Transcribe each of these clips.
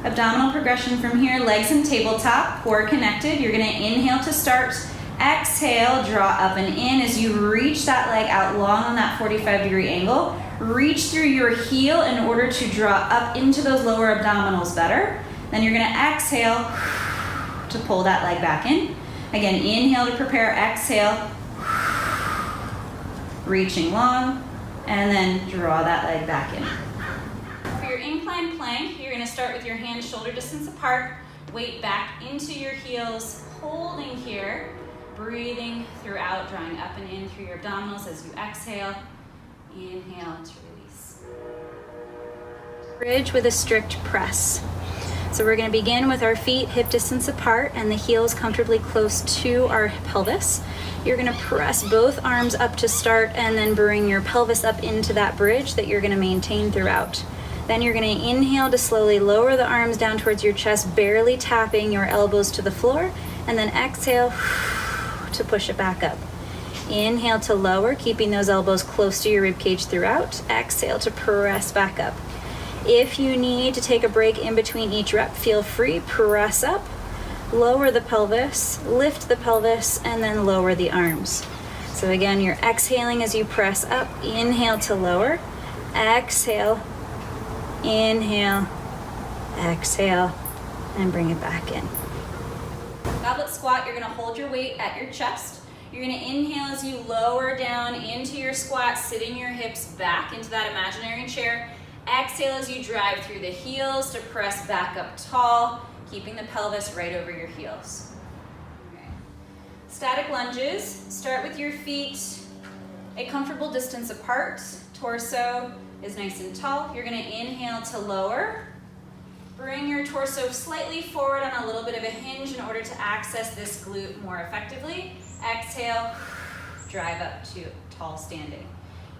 Abdominal progression from here, legs in tabletop, core connected. You're gonna inhale to start. Exhale, draw up and in as you reach that leg out long on that 45-degree angle. Reach through your heel in order to draw up into those lower abdominals better. Then you're gonna exhale to pull that leg back in. Again, inhale to prepare, exhale, reaching long, and then draw that leg back in. For your incline plank, you're gonna start with your hands shoulder distance apart, weight back into your heels, holding here, breathing throughout, drawing up and in through your abdominals as you exhale. Inhale to release. Bridge with a strict press. So we're going to begin with our feet hip distance apart and the heels comfortably close to our pelvis. You're going to press both arms up to start and then bring your pelvis up into that bridge that you're going to maintain throughout. Then you're going to inhale to slowly lower the arms down towards your chest, barely tapping your elbows to the floor, and then exhale to push it back up. Inhale to lower, keeping those elbows close to your rib cage throughout. Exhale to press back up. If you need to take a break in between each rep, feel free. Press up, lower the pelvis, lift the pelvis, and then lower the arms. So again, you're exhaling as you press up. Inhale to lower. Exhale. Inhale. Exhale. And bring it back in. Goblet squat, you're gonna hold your weight at your chest. You're gonna inhale as you lower down into your squat, sitting your hips back into that imaginary chair. Exhale as you drive through the heels to press back up tall, keeping the pelvis right over your heels. Okay. Static lunges, start with your feet a comfortable distance apart. Torso is nice and tall. You're gonna inhale to lower. Bring your torso slightly forward on a little bit of a hinge in order to access this glute more effectively. Exhale, drive up to tall standing.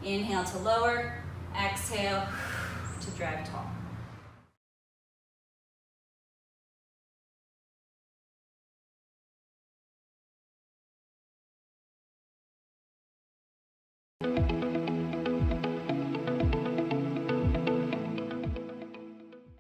Inhale to lower, exhale to drive tall.